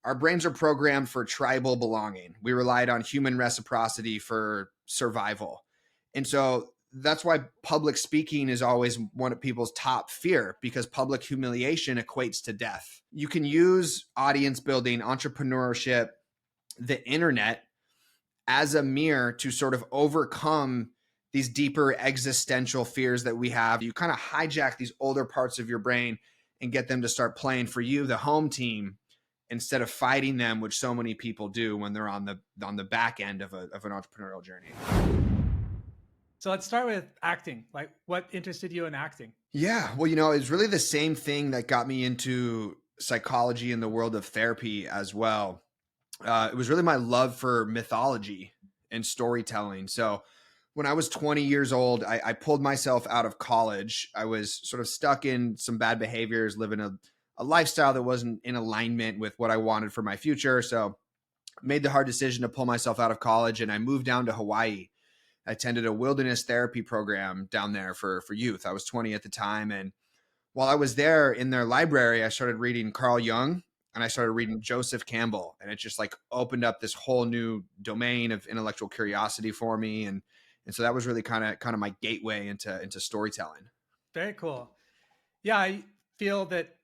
our brains are programmed for tribal belonging. We relied on human reciprocity for survival. And so that's why public speaking is always one of people's top fear, because public humiliation equates to death. You can use audience building, entrepreneurship, the internet as a mirror to sort of overcome these deeper existential fears that we have. You kind of hijack these older parts of your brain and get them to start playing for you, the home team, instead of fighting them, which so many people do when they're on the back end of an entrepreneurial journey. So let's start with acting. Like, what interested you in acting? Yeah, well, it's really the same thing that got me into psychology and the world of therapy as well. It was really my love for mythology and storytelling. So when I was 20 years old, I pulled myself out of college. I was sort of stuck in some bad behaviors, living a lifestyle that wasn't in alignment with what I wanted for my future. So I made the hard decision to pull myself out of college, and I moved down to Hawaii. I attended a wilderness therapy program down there for youth. I was 20 at the time. And while I was there in their library, I started reading Carl Jung and I started reading Joseph Campbell. And it just like opened up this whole new domain of intellectual curiosity for me. And so that was really kind of my gateway into storytelling. Very cool. Yeah, I feel that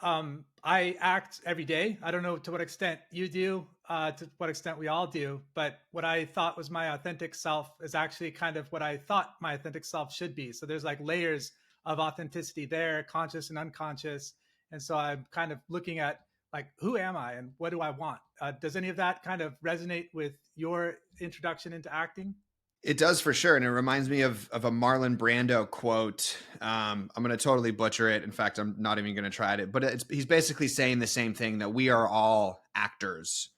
I act every day. I don't know to what extent you do, to what extent we all do, but what I thought was my authentic self is actually kind of what I thought my authentic self should be. So there's like layers of authenticity there, conscious and unconscious. And so I'm kind of looking at like, who am I and what do I want? Does any of that kind of resonate with your introduction into acting? It does for sure. And it reminds me of a Marlon Brando quote. I'm going to totally butcher it. In fact, I'm not even going to try it, but he's basically saying the same thing, that we are all actors,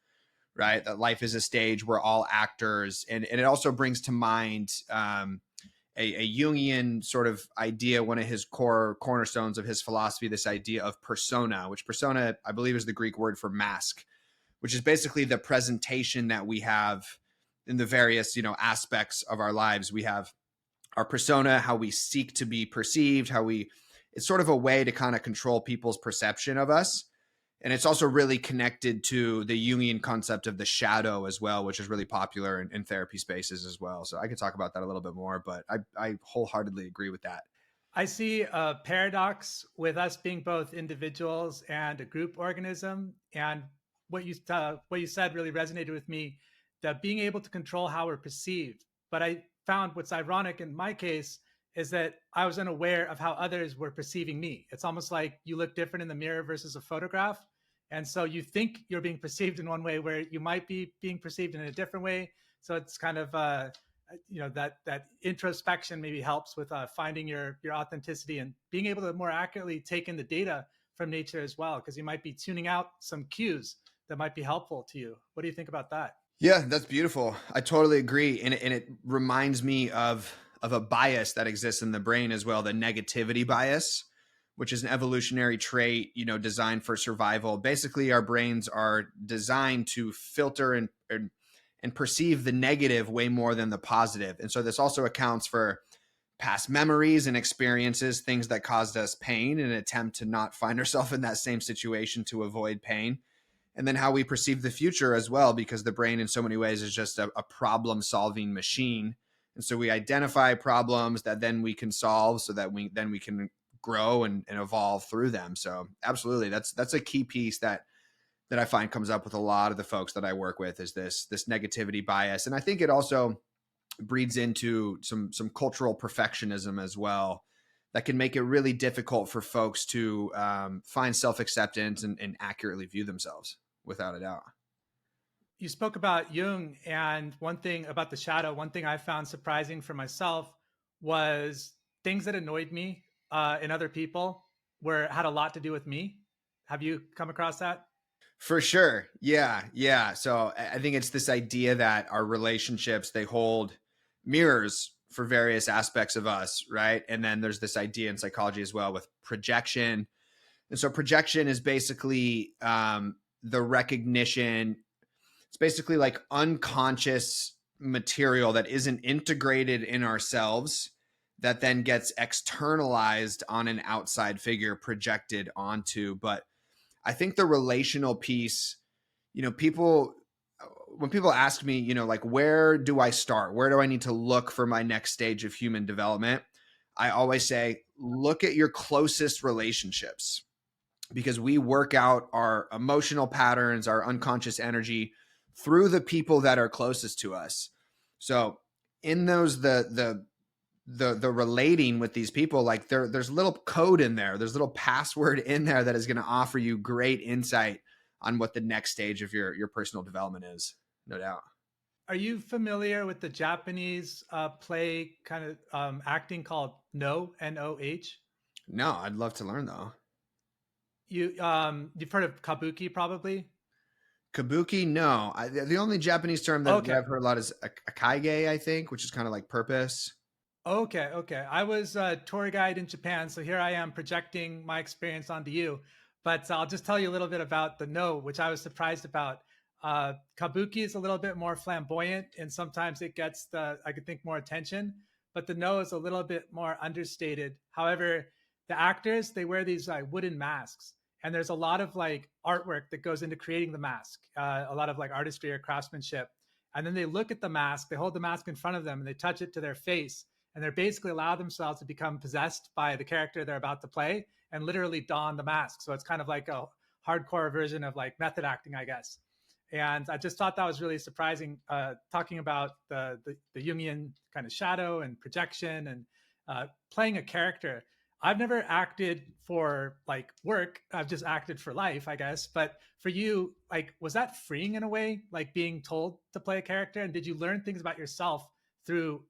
right? That life is a stage. We're all actors. And it also brings to mind a Jungian sort of idea, one of his core cornerstones of his philosophy, this idea of persona, which persona, I believe, is the Greek word for mask, which is basically the presentation that we have in the various, aspects of our lives. We have our persona, how we seek to be perceived, it's sort of a way to kind of control people's perception of us. And it's also really connected to the Jungian concept of the shadow as well, which is really popular in therapy spaces as well. So I could talk about that a little bit more, but I wholeheartedly agree with that. I see a paradox with us being both individuals and a group organism. And what you said really resonated with me, that being able to control how we're perceived. But I found what's ironic in my case is that I was unaware of how others were perceiving me. It's almost like you look different in the mirror versus a photograph. And so you think you're being perceived in one way where you might be being perceived in a different way. So it's kind of, that introspection maybe helps with finding your authenticity and being able to more accurately take in the data from nature as well, because you might be tuning out some cues that might be helpful to you. What do you think about that? Yeah, that's beautiful. I totally agree. And it reminds me of a bias that exists in the brain as well, the negativity bias, which is an evolutionary trait, designed for survival. Basically, our brains are designed to filter and perceive the negative way more than the positive. And so this also accounts for past memories and experiences, things that caused us pain, in an attempt to not find ourselves in that same situation to avoid pain. And then how we perceive the future as well, because the brain in so many ways is just a problem solving machine. And so we identify problems that then we can solve so that we can grow and evolve through them. So absolutely, that's a key piece that I find comes up with a lot of the folks that I work with, is this negativity bias. And I think it also breeds into some cultural perfectionism as well, that can make it really difficult for folks to find self-acceptance and accurately view themselves, without a doubt. You spoke about Jung, and one thing about the shadow, one thing I found surprising for myself was things that annoyed me in other people had a lot to do with me. Have you come across that? For sure. Yeah. So I think it's this idea that our relationships, they hold mirrors for various aspects of us, right? And then there's this idea in psychology as well with projection. And so projection is basically the recognition. It's basically like unconscious material that isn't integrated in ourselves, that then gets externalized on an outside figure, projected onto. But I think the relational piece, people, when people ask me, like, where do I start? Where do I need to look for my next stage of human development? I always say, look at your closest relationships, because we work out our emotional patterns, our unconscious energy through the people that are closest to us. So in those, the relating with these people, like there's little code in there, there's little password in there that is going to offer you great insight on what the next stage of your personal development is, no doubt. Are you familiar with the Japanese play kind of acting called No, Noh? No, I'd love to learn though. You've heard of kabuki probably. Kabuki, no. The only Japanese term that Okay. I've heard a lot is akaige, I think, which is kind of like purpose. Okay, okay. I was a tour guide in Japan, so here I am projecting my experience onto you. But I'll just tell you a little bit about the no, which I was surprised about. Kabuki is a little bit more flamboyant, and sometimes it gets I could think more attention. But the no is a little bit more understated. However, the actors they wear these wooden masks, and there's a lot of like artwork that goes into creating the mask, a lot of like artistry or craftsmanship. And then they look at the mask, they hold the mask in front of them, and they touch it to their face, and they're basically allow themselves to become possessed by the character they're about to play and literally don the mask. So it's kind of like a hardcore version of like method acting, I guess. And I just thought that was really surprising, talking about the Jungian kind of shadow and projection and playing a character. I've never acted for like work. I've just acted for life, I guess. But for you, like, was that freeing in a way, like being told to play a character? And did you learn things about yourself through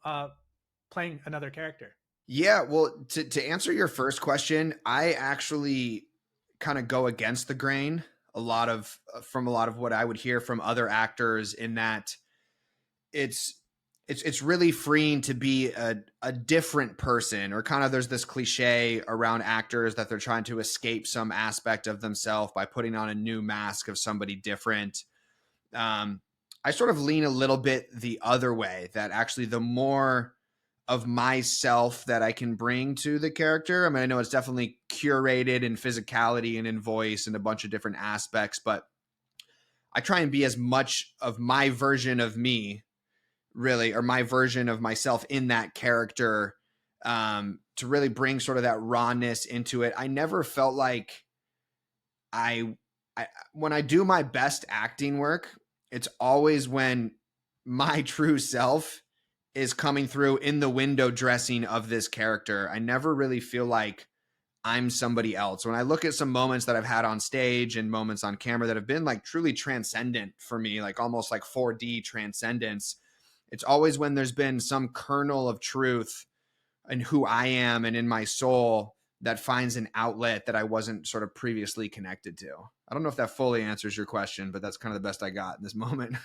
playing another character? Yeah, well, to answer your first question, I actually kind of go against the grain a lot of from a lot of what I would hear from other actors, in that it's it's really freeing to be a different person, or kind of, there's this cliche around actors that they're trying to escape some aspect of themselves by putting on a new mask of somebody different. um, I sort of lean a little bit the other way, that actually the more of myself that I can bring to the character. I mean, I know it's definitely curated in physicality and in voice and a bunch of different aspects, but I try and be as much of my version of me, really, or my version of myself in that character, to really bring sort of that rawness into it. I never felt like I, I when I do my best acting work, it's always when my true self is coming through in the window dressing of this character. I never really feel like I'm somebody else. When I look at some moments that I've had on stage and moments on camera that have been like truly transcendent for me, like almost like 4D transcendence, it's always when there's been some kernel of truth in who I am and in my soul that finds an outlet that I wasn't sort of previously connected to. I don't know if that fully answers your question, but that's kind of the best I got in this moment.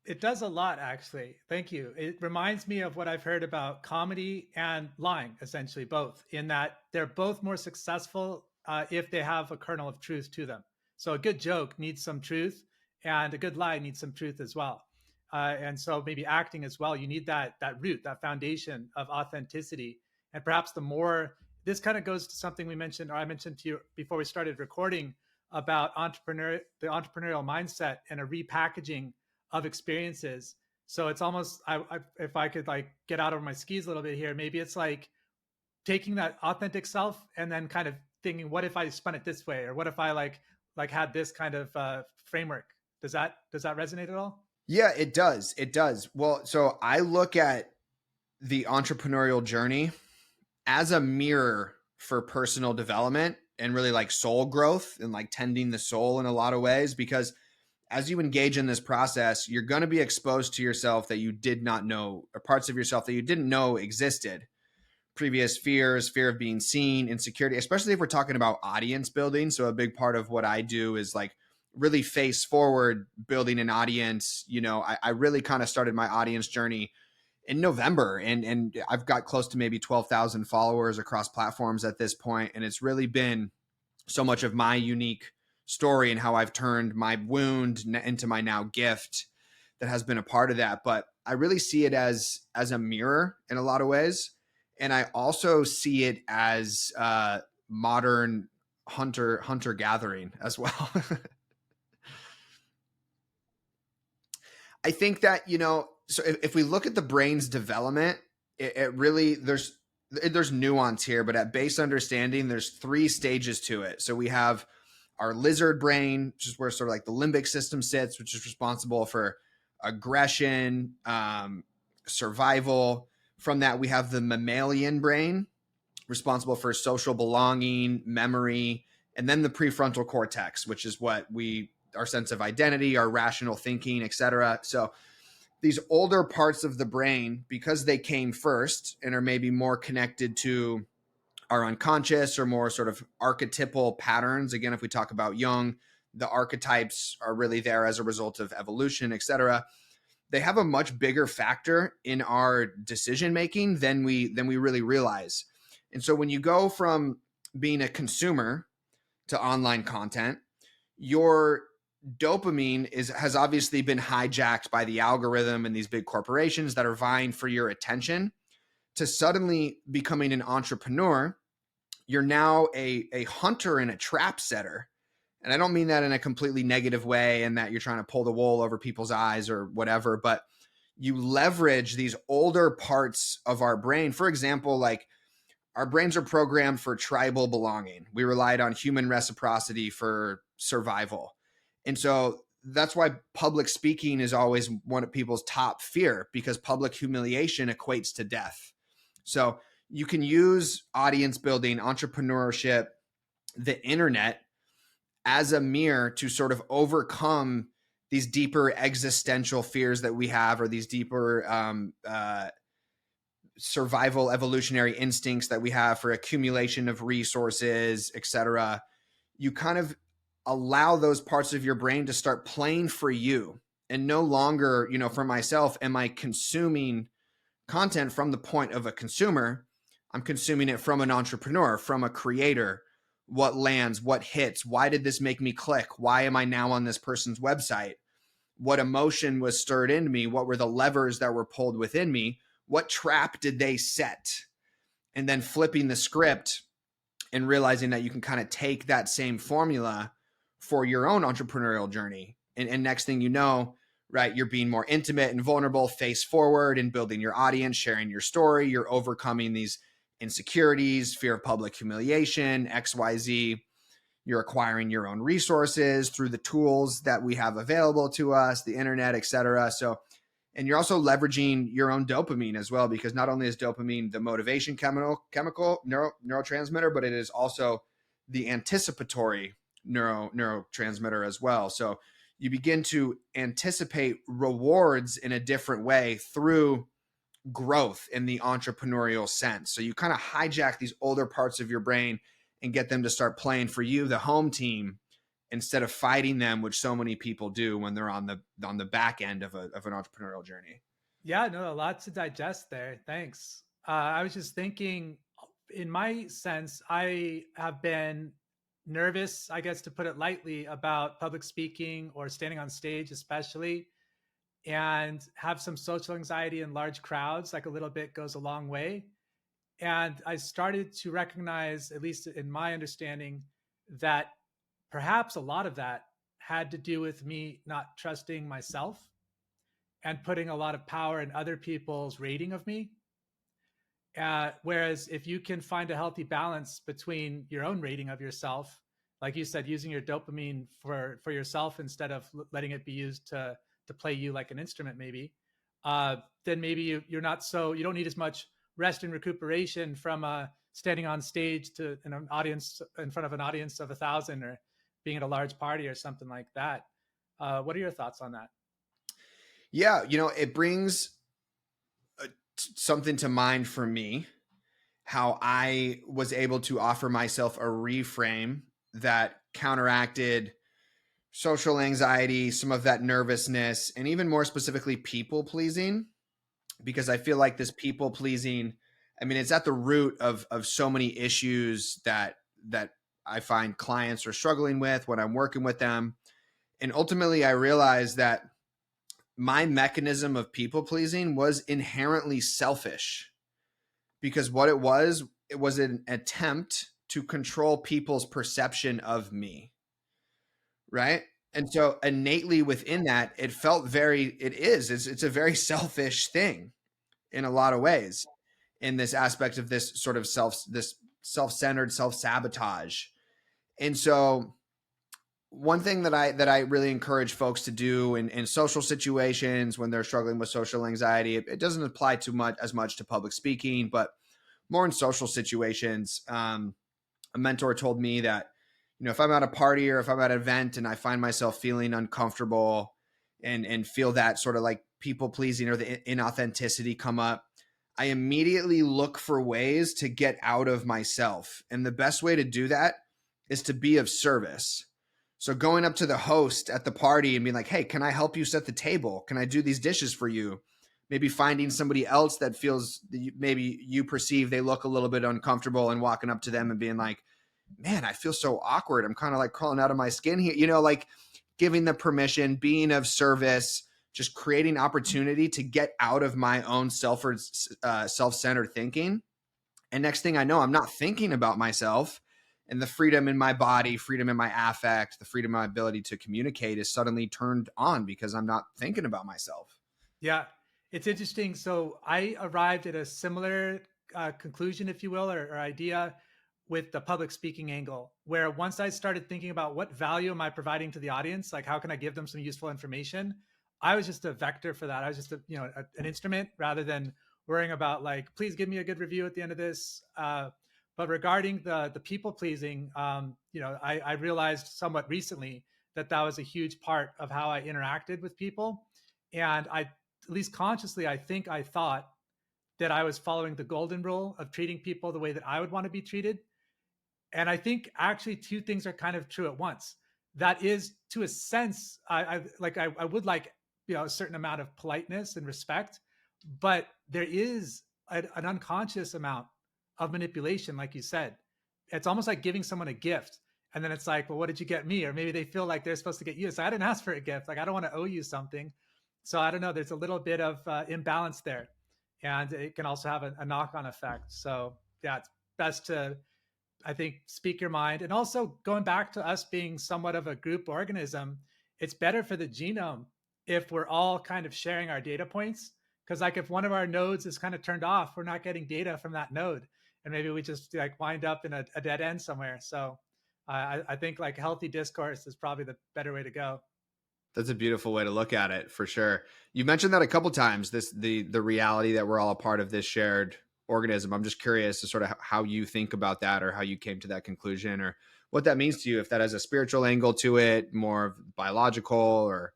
It does a lot, actually. Thank you. It reminds me of what I've heard about comedy and lying, essentially, both, in that they're both more successful if they have a kernel of truth to them. So a good joke needs some truth, and a good lie needs some truth as well. And so maybe acting as well, you need that root, that foundation of authenticity. And perhaps the more this kind of goes to something we mentioned, or I mentioned to you before we started recording, about the entrepreneurial mindset and a repackaging of experiences. So it's almost, if I could like get out of my skis a little bit here, maybe it's like taking that authentic self and then kind of thinking, what if I spun it this way, or what if I like had this kind of framework? Does that resonate at all? Yeah, it does. It does. Well, so I look at the entrepreneurial journey as a mirror for personal development and really like soul growth and like tending the soul in a lot of ways, because as you engage in this process, you're going to be exposed to yourself that you did not know, or parts of yourself that you didn't know existed. Previous fears, fear of being seen, insecurity, especially if we're talking about audience building. So a big part of what I do is like really face forward building an audience. I really kind of started my audience journey in November, and I've got close to maybe 12,000 followers across platforms at this point. And it's really been so much of my unique story and how I've turned my wound into my now gift that has been a part of that. But I really see it as a mirror in a lot of ways. And I also see it as modern hunter gathering as well. I think that, so if we look at the brain's development, it really, there's nuance here, but at base understanding, there's 3 stages to it. So we have our lizard brain, which is where sort of like the limbic system sits, which is responsible for aggression, survival. From that, we have the mammalian brain, responsible for social belonging, memory, and then the prefrontal cortex, which is what our sense of identity, our rational thinking, etc. So these older parts of the brain, because they came first and are maybe more connected to our unconscious or more sort of archetypal patterns. Again, if we talk about Jung, the archetypes are really there as a result of evolution, etc. They have a much bigger factor in our decision making than we really realize. And so when you go from being a consumer to online content, your dopamine has obviously been hijacked by the algorithm and these big corporations that are vying for your attention. To suddenly becoming an entrepreneur, you're now a hunter and a trap setter. And I don't mean that in a completely negative way and that you're trying to pull the wool over people's eyes or whatever, but you leverage these older parts of our brain. For example, like our brains are programmed for tribal belonging. We relied on human reciprocity for survival. And so that's why public speaking is always one of people's top fear, because public humiliation equates to death. So you can use audience building, entrepreneurship, the internet as a mirror to sort of overcome these deeper existential fears that we have, or these deeper survival evolutionary instincts that we have for accumulation of resources, etc. You kind of allow those parts of your brain to start playing for you, and no longer, for myself, am I consuming content from the point of a consumer. I'm consuming it from an entrepreneur, from a creator. What lands, what hits, why did this make me click? Why am I now on this person's website? What emotion was stirred into me? What were the levers that were pulled within me? What trap did they set? And then flipping the script and realizing that you can kind of take that same formula for your own entrepreneurial journey. And next thing you know, right, you're being more intimate and vulnerable, face forward, and building your audience, sharing your story. You're overcoming these insecurities, fear of public humiliation, XYZ. You're acquiring your own resources through the tools that we have available to us, the internet, etc. So, and you're also leveraging your own dopamine as well, because not only is dopamine the motivation chemical neurotransmitter, but it is also the anticipatory neurotransmitter as well. So you begin to anticipate rewards in a different way through growth in the entrepreneurial sense. So you kind of hijack these older parts of your brain and get them to start playing for you, the home team, instead of fighting them, which so many people do when they're on the back end of an entrepreneurial journey. Yeah, no, a lot to digest there. Thanks. I was just thinking, in my sense, I have been nervous, I guess, to put it lightly, about public speaking or standing on stage, especially, and have some social anxiety in large crowds. Like, a little bit goes a long way. And I started to recognize, at least in my understanding, that perhaps a lot of that had to do with me not trusting myself and putting a lot of power in other people's rating of me. Whereas if you can find a healthy balance between your own rating of yourself, like you said, using your dopamine for yourself instead of letting it be used to play you like an instrument, maybe, then maybe you don't need as much rest and recuperation from standing on stage in an audience, in front of an audience of 1,000, or being at a large party or something like that. What are your thoughts on that? Yeah, it brings something to mind for me, how I was able to offer myself a reframe that counteracted social anxiety, some of that nervousness, and even more specifically, people pleasing. Because I feel like this people pleasing, I mean, it's at the root of so many issues that I find clients are struggling with when I'm working with them. And ultimately, I realized that my mechanism of people pleasing was inherently selfish, because what it was an attempt to control people's perception of me, right? And so innately within that, it felt very, it's a very selfish thing in a lot of ways, in this aspect of this self-centered self-sabotage. And so one thing that I really encourage folks to do in social situations when they're struggling with social anxiety, it doesn't apply too much as much to public speaking, but more in social situations. A mentor told me that, if I'm at a party or if I'm at an event and I find myself feeling uncomfortable and feel that sort of like people pleasing or the inauthenticity come up, I immediately look for ways to get out of myself. And the best way to do that is to be of service. So going up to the host at the party and being like, hey, can I help you set the table? Can I do these dishes for you? Maybe finding somebody else that feels maybe you perceive they look a little bit uncomfortable and walking up to them and being like, man, I feel so awkward. I'm kind of like crawling out of my skin here, like giving the permission, being of service, just creating opportunity to get out of my own self-centered thinking. And next thing I know, I'm not thinking about myself, and the freedom in my body, freedom in my affect, the freedom in my ability to communicate is suddenly turned on because I'm not thinking about myself. Yeah, it's interesting. So I arrived at a similar conclusion, if you will, or idea with the public speaking angle, where once I started thinking about what value am I providing to the audience, like how can I give them some useful information, I was just a vector for that. I was just an instrument rather than worrying about like, please give me a good review at the end of this. But regarding the people pleasing, I realized somewhat recently that that was a huge part of how I interacted with people, and I, at least consciously, I think I thought that I was following the golden rule of treating people the way that I would want to be treated. And I think actually two things are kind of true at once. That is, to a sense, I would like a certain amount of politeness and respect, but there is an unconscious amount of manipulation, like you said. It's almost like giving someone a gift, and then it's like, well, what did you get me? Or maybe they feel like they're supposed to get you. So I didn't ask for a gift. Like I don't want to owe you something. So I don't know. There's a little bit of imbalance there, and it can also have a knock-on effect. So yeah, it's best to, I think, speak your mind. And also going back to us being somewhat of a group organism, it's better for the genome if we're all kind of sharing our data points. Because like if one of our nodes is kind of turned off, we're not getting data from that node. And maybe we just like wind up in a dead end somewhere. So I think like healthy discourse is probably the better way to go. That's a beautiful way to look at it, for sure. You mentioned that a couple times, the reality that we're all a part of this shared organism. I'm just curious to sort of how you think about that, or how you came to that conclusion, or what that means to you, if that has a spiritual angle to it, more biological, or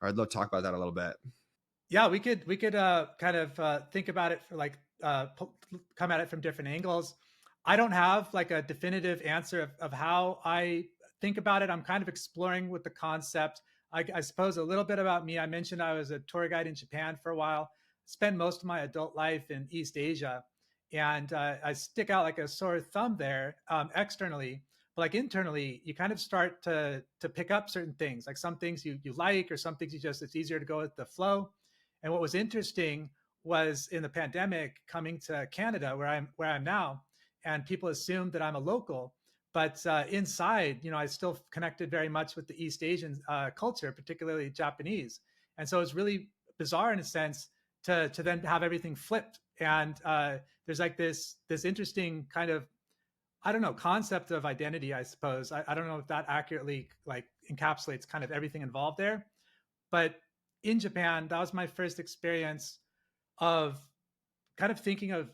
I'd love to talk about that a little bit. Yeah, we could kind of think about it for like come at it from different angles. I don't have like a definitive answer of how I think about it. I'm kind of exploring with the concept. I suppose a little bit about me. I mentioned I was a tour guide in Japan for a while. Spent most of my adult life in East Asia, and I stick out like a sore thumb there externally. But like internally, you kind of start to pick up certain things, like some things you like, or some things you just, it's easier to go with the flow. And what was interesting was in the pandemic coming to Canada, where I'm now, and people assumed that I'm a local, but inside, I still connected very much with the East Asian culture, particularly Japanese. And so it's really bizarre in a sense to then have everything flipped. And there's like this interesting kind of, I don't know, concept of identity, I suppose. I don't know if that accurately like encapsulates kind of everything involved there. But in Japan, that was my first experience of kind of thinking of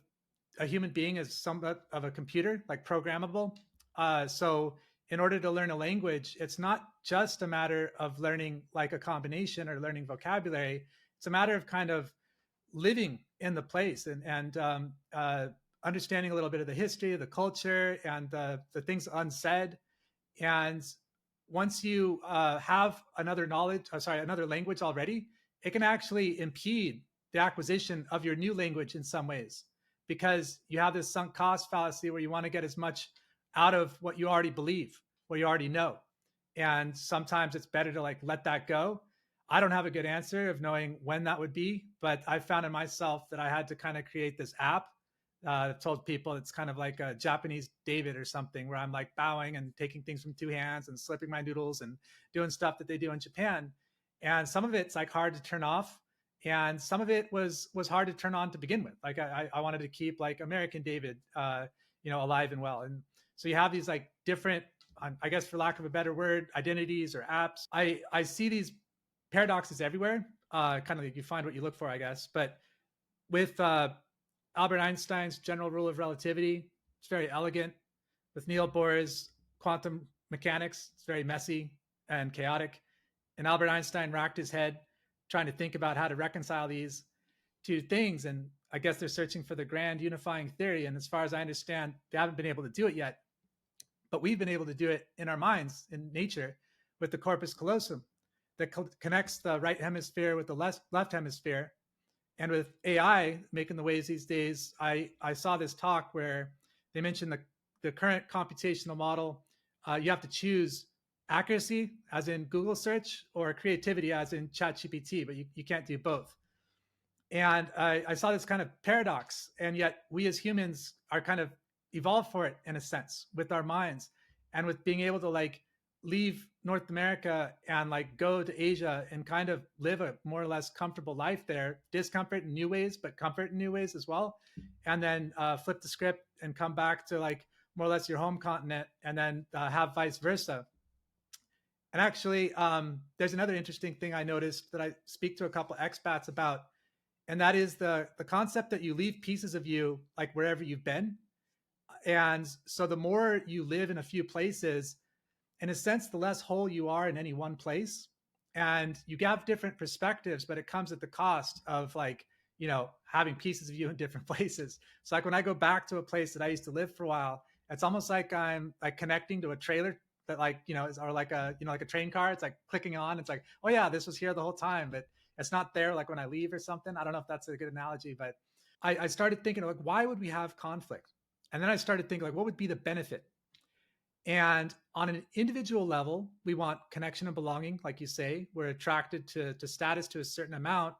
a human being as somewhat of a computer, like programmable. So in order to learn a language, it's not just a matter of learning like a combination or learning vocabulary. It's a matter of kind of living in the place and understanding a little bit of the history, the culture, and the things unsaid. And once you have another language already, it can actually impede the acquisition of your new language in some ways, because you have this sunk cost fallacy where you want to get as much out of what you already believe, what you already know. And sometimes it's better to like let that go. I don't have a good answer of knowing when that would be, but I found in myself that I had to kind of create this app told people it's kind of like a Japanese David or something, where I'm like bowing and taking things from two hands and slipping my noodles and doing stuff that they do in Japan. And some of it's like hard to turn off, and some of it was hard to turn on to begin with. Like I wanted to keep like American David, alive and well. And so you have these like different, I guess for lack of a better word, identities or apps. I see these paradoxes everywhere. Kind of like you find what you look for, I guess. But with Albert Einstein's general rule of relativity, it's very elegant. With Niels Bohr's quantum mechanics, it's very messy and chaotic. And Albert Einstein racked his head trying to think about how to reconcile these two things. And I guess they're searching for the grand unifying theory. And as far as I understand, they haven't been able to do it yet. But we've been able to do it in our minds, in nature, with the corpus callosum that connects the right hemisphere with the left hemisphere. And with AI making the waves these days, I saw this talk where they mentioned the current computational model. You have to choose accuracy, as in Google search, or creativity, as in ChatGPT, but you can't do both. And I saw this kind of paradox, and yet we as humans are kind of evolved for it in a sense with our minds, and with being able to like leave North America and like go to Asia and kind of live a more or less comfortable life there, discomfort in new ways, but comfort in new ways as well. And then flip the script and come back to like more or less your home continent, and then have vice versa. And actually, there's another interesting thing I noticed that I speak to a couple expats about, and that is the concept that you leave pieces of you like wherever you've been. And so the more you live in a few places, in a sense, the less whole you are in any one place. And you have different perspectives, but it comes at the cost of like, having pieces of you in different places. So like when I go back to a place that I used to live for a while, it's almost like I'm like connecting to a trailer that like, is, or like a, like a train car. It's like clicking on, it's like, oh yeah, this was here the whole time, but it's not there like when I leave or something. I don't know if that's a good analogy, but I started thinking like, why would we have conflict? And then I started thinking like, what would be the benefit? And on an individual level, we want connection and belonging, like you say. We're attracted to status to a certain amount,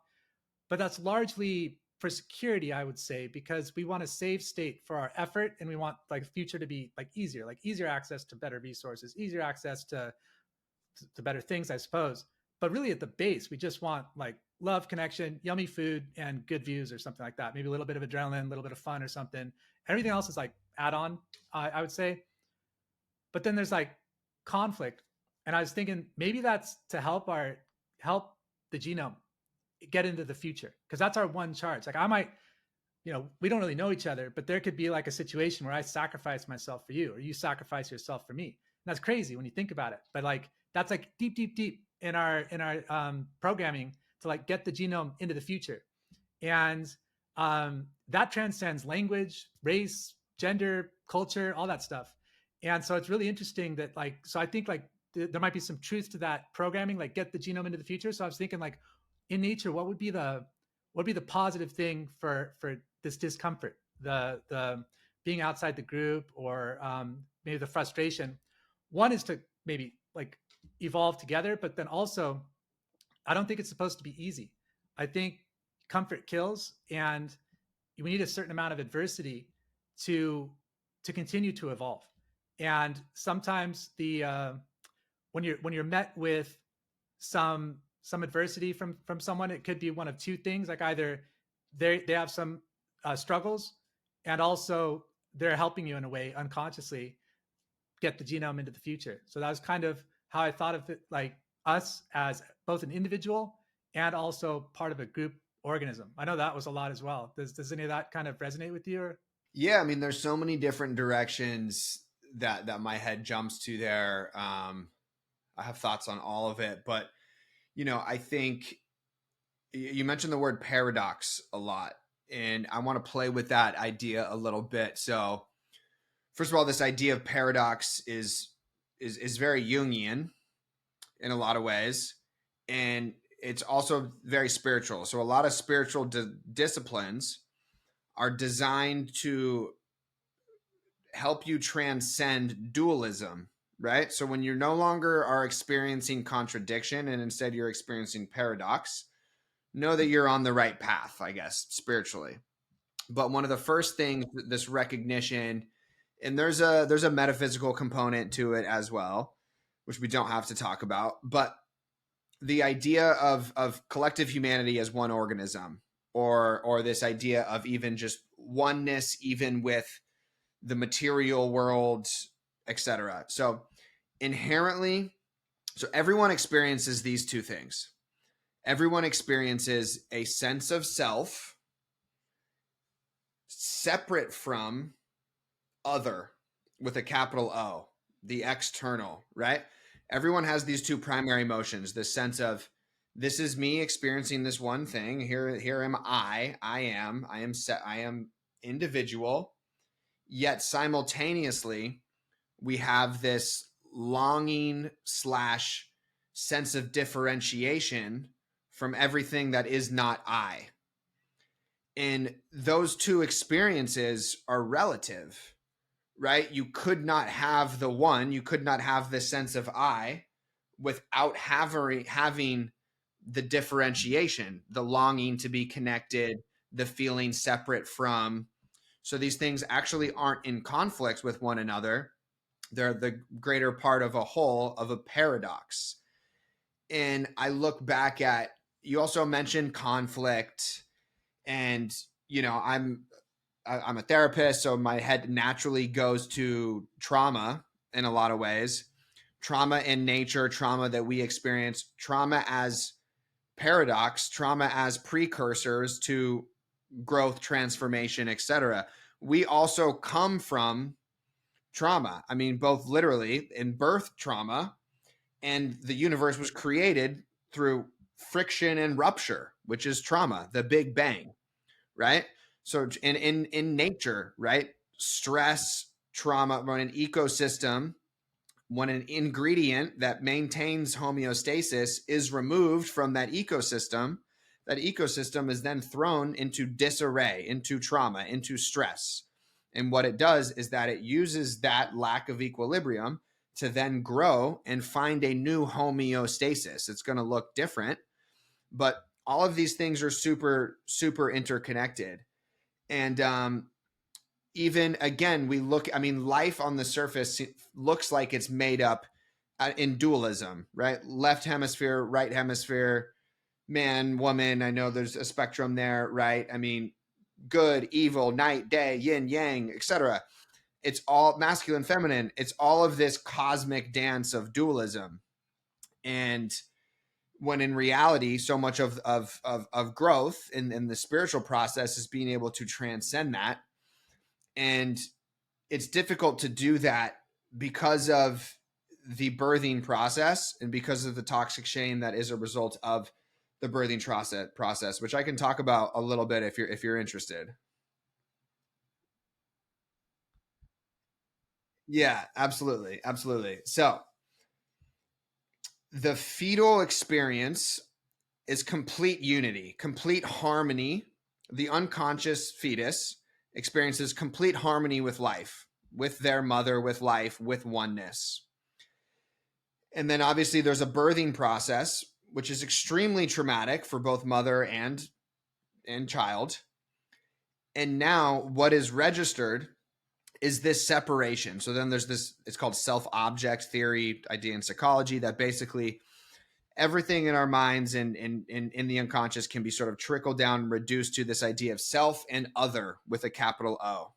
but that's largely for security, I would say, because we want a safe state for our effort, and we want like future to be like easier access to better resources, easier access to better things, I suppose. But really, at the base, we just want like love, connection, yummy food, and good views, or something like that. Maybe a little bit of adrenaline, a little bit of fun, or something. Everything else is like add on, I would say. But then there's like conflict, and I was thinking maybe that's to help the genome get into the future, because that's our one charge. Like I might, we don't really know each other, but there could be like a situation where I sacrifice myself for you, or you sacrifice yourself for me. And that's crazy when you think about it, but like that's like deep, deep, deep in our programming to like get the genome into the future. And that transcends language, race, gender, culture, all that stuff. And so it's really interesting that like, so I think like there might be some truth to that programming, like get the genome into the future. So I was thinking like in nature, what would be the positive thing for this discomfort, the being outside the group, or maybe the frustration. One is to maybe like evolve together, but then also I don't think it's supposed to be easy. I think comfort kills, and we need a certain amount of adversity to continue to evolve. And sometimes the when you're met with some adversity from someone, it could be one of two things. Like either they have some struggles, and also they're helping you in a way unconsciously get the genome into the future. So that was kind of how I thought of it, like us as both an individual and also part of a group organism. I know that was a lot as well. Does any of that kind of resonate with you? Or? Yeah, I mean, there's so many different directions that my head jumps to there. I have thoughts on all of it, but I think you mentioned the word paradox a lot, and I want to play with that idea a little bit. So, first of all, this idea of paradox is very Jungian in a lot of ways, and it's also very spiritual. So, a lot of spiritual disciplines are designed to help you transcend dualism, right? So when you no longer are experiencing contradiction and instead you're experiencing paradox, know that you're on the right path, I guess, spiritually. But one of the first things, this recognition, and there's a metaphysical component to it as well, which we don't have to talk about, but the idea of collective humanity as one organism, or this idea of even just oneness, even with the material world, etc. So inherently, so everyone experiences these two things. Everyone experiences a sense of self separate from other, with a capital O, the external, right? Everyone has these two primary emotions, this sense of, this is me experiencing this one thing. Here am I am individual, yet simultaneously we have this longing slash sense of differentiation from everything that is not I. And those two experiences are relative, right? You could not have the one, you could not have the sense of I without having the differentiation, the longing to be connected, the feeling separate from. So these things actually aren't in conflict with one another. They're the greater part of a whole, of a paradox. And I look back at, you also mentioned conflict, and I'm a therapist, so my head naturally goes to trauma in a lot of ways. Trauma in nature, trauma that we experience, trauma as paradox, trauma as precursors to growth, transformation, etc. We also come from trauma. I mean, both literally in birth trauma, and the universe was created through friction and rupture, which is trauma, the Big Bang, right? So in nature, right? Stress, trauma, when an ecosystem, when an ingredient that maintains homeostasis is removed from that ecosystem is then thrown into disarray, into trauma, into stress. And what it does is that it uses that lack of equilibrium to then grow and find a new homeostasis. It's going to look different, but all of these things are super, super interconnected. And even again, life on the surface looks like it's made up in dualism, right? Left hemisphere, right hemisphere, man, woman. I know there's a spectrum there, right? I mean, good, evil, night, day, yin, yang, etc. It's all masculine, feminine. It's all of this cosmic dance of dualism. And when in reality, so much of growth in the spiritual process is being able to transcend that. And it's difficult to do that because of the birthing process and because of the toxic shame that is a result of the birthing process, which I can talk about a little bit if you're interested. Yeah, absolutely, absolutely. So the fetal experience is complete unity, complete harmony. The unconscious fetus experiences complete harmony with life, with their mother, with life, with oneness. And then obviously there's a birthing process, which is extremely traumatic for both mother and child. And now what is registered is this separation. So then there's this, it's called self-object theory, idea in psychology, that basically everything in our minds and in the unconscious can be sort of trickled down and reduced to this idea of self and other with a capital O.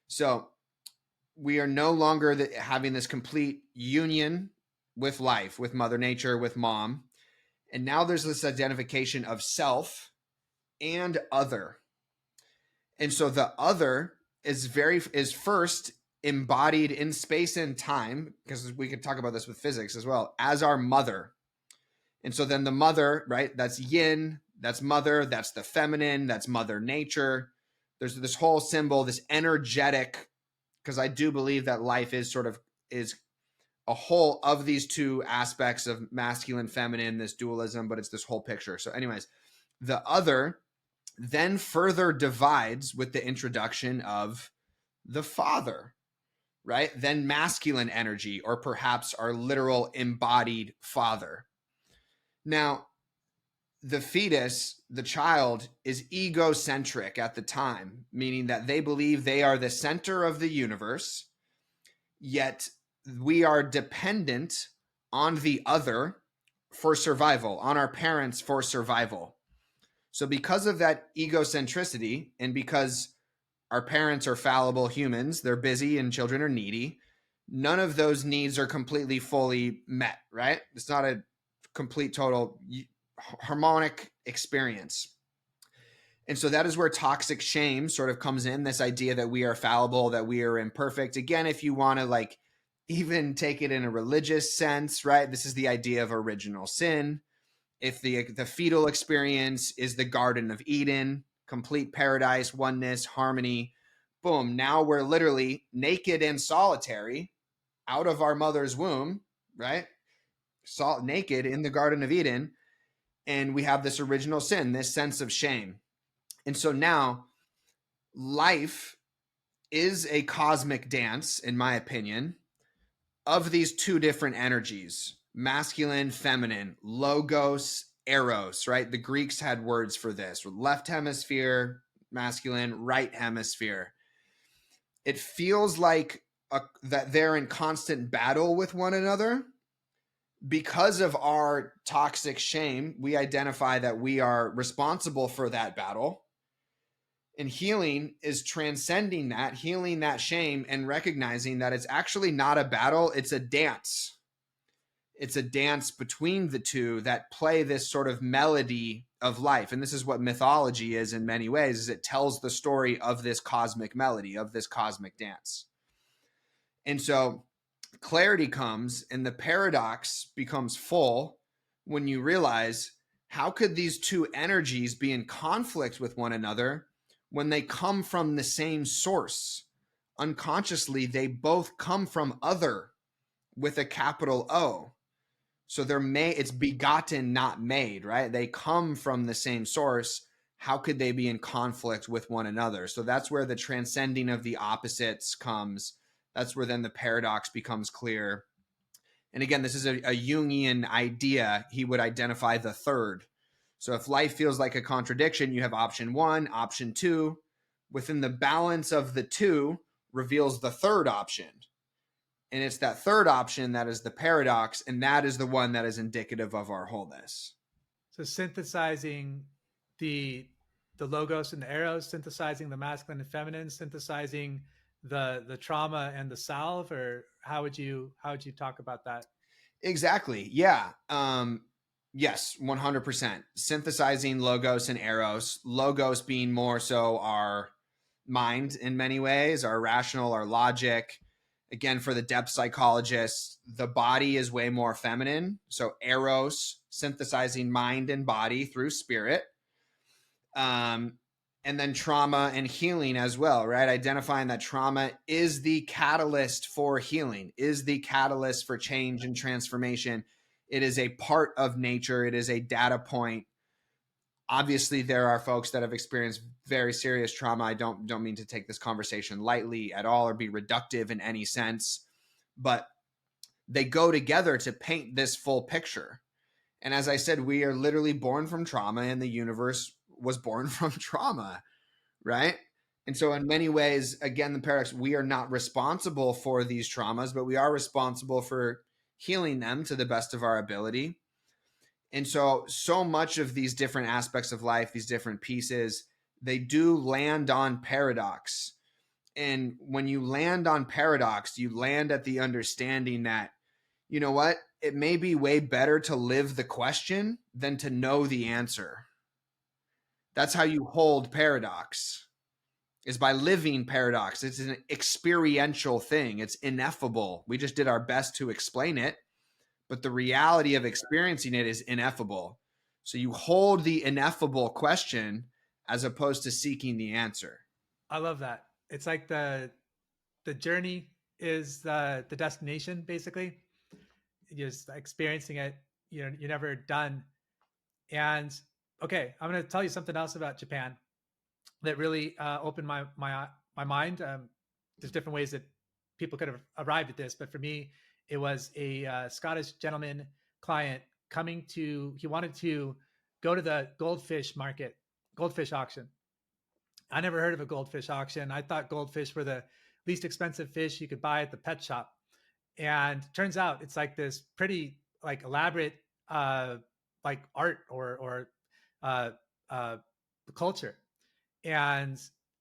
So we are no longer having this complete union with life, with Mother Nature, with mom. And now there's this identification of self and other. And so the other is first embodied in space and time, because we could talk about this with physics as well, as our mother. And so then the mother, right? That's yin, that's mother, that's the feminine, that's Mother Nature. There's this whole symbol, this energetic, because I do believe that life is a whole of these two aspects of masculine, feminine, this dualism, but it's this whole picture. So, anyways, the other then further divides with the introduction of the father, right? Then masculine energy, or perhaps our literal embodied father. Now, the fetus, the child, is egocentric at the time, meaning that they believe they are the center of the universe, yet we are dependent on the other for survival, on our parents for survival. So, because of that egocentricity, and because our parents are fallible humans, they're busy and children are needy, none of those needs are completely fully met, right? It's not a complete, total harmonic experience. And so that is where toxic shame sort of comes in, this idea that we are fallible, that we are imperfect. Again, if you want to like even take it in a religious sense, right? This is the idea of original sin. If the fetal experience is the Garden of Eden, complete paradise, oneness, harmony, boom, now we're literally naked and solitary out of our mother's womb, right? Naked in the Garden of Eden, and we have this original sin, this sense of shame. And so now life is a cosmic dance, in my opinion, of these two different energies, masculine, feminine, logos, eros, right? The Greeks had words for this: left hemisphere, masculine, right hemisphere. It feels like that they're in constant battle with one another. Because of our toxic shame, we identify that we are responsible for that battle. And healing is transcending that, healing that shame, and recognizing that it's actually not a battle, it's a dance. It's a dance between the two that play this sort of melody of life. And this is what mythology is in many ways, is it tells the story of this cosmic melody, of this cosmic dance. And so clarity comes and the paradox becomes full when you realize, how could these two energies be in conflict with one another when they come from the same source? Unconsciously, they both come from other with a capital O. So it's begotten, not made, right? They come from the same source. How could they be in conflict with one another? So that's where the transcending of the opposites comes. That's where then the paradox becomes clear. And again, this is a Jungian idea. He would identify the third. So if life feels like a contradiction, you have option one, option two. Within the balance of the two reveals the third option. And it's that third option that is the paradox, and that is the one that is indicative of our wholeness. So synthesizing the logos and the eros, synthesizing the masculine and feminine, synthesizing the trauma and the salve, or how would you talk about that? Exactly. Yeah. Yes, 100%. Synthesizing logos and eros. Logos being more so our mind in many ways, our rational, our logic. Again, for the depth psychologists, the body is way more feminine. So eros, synthesizing mind and body through spirit. And then trauma and healing as well, right? Identifying that trauma is the catalyst for healing, is the catalyst for change and transformation. It is a part of nature. It is a data point. Obviously, there are folks that have experienced very serious trauma. I don't mean to take this conversation lightly at all or be reductive in any sense, but they go together to paint this full picture. And as I said, we are literally born from trauma, and the universe was born from trauma, right? And so in many ways, again, the paradox, we are not responsible for these traumas, but we are responsible for healing them to the best of our ability. And so much of these different aspects of life, these different pieces, they do land on paradox. And when you land on paradox, you land at the understanding that, you know what, it may be way better to live the question than to know the answer. That's how you hold paradox, is by living paradox. It's an experiential thing. It's ineffable. We just did our best to explain it, but the reality of experiencing it is ineffable. So you hold the ineffable question as opposed to seeking the answer. I love that. It's like the journey is the destination, basically. You're just experiencing it. You're never done. And okay, I'm going to tell you something else about Japan that really opened my mind. There's different ways that people could have arrived at this, but for me, it was a Scottish gentleman client coming to. He wanted to go to the goldfish market, goldfish auction. I never heard of a goldfish auction. I thought goldfish were the least expensive fish you could buy at the pet shop. And turns out it's like this pretty like elaborate like art or uh, uh, culture. And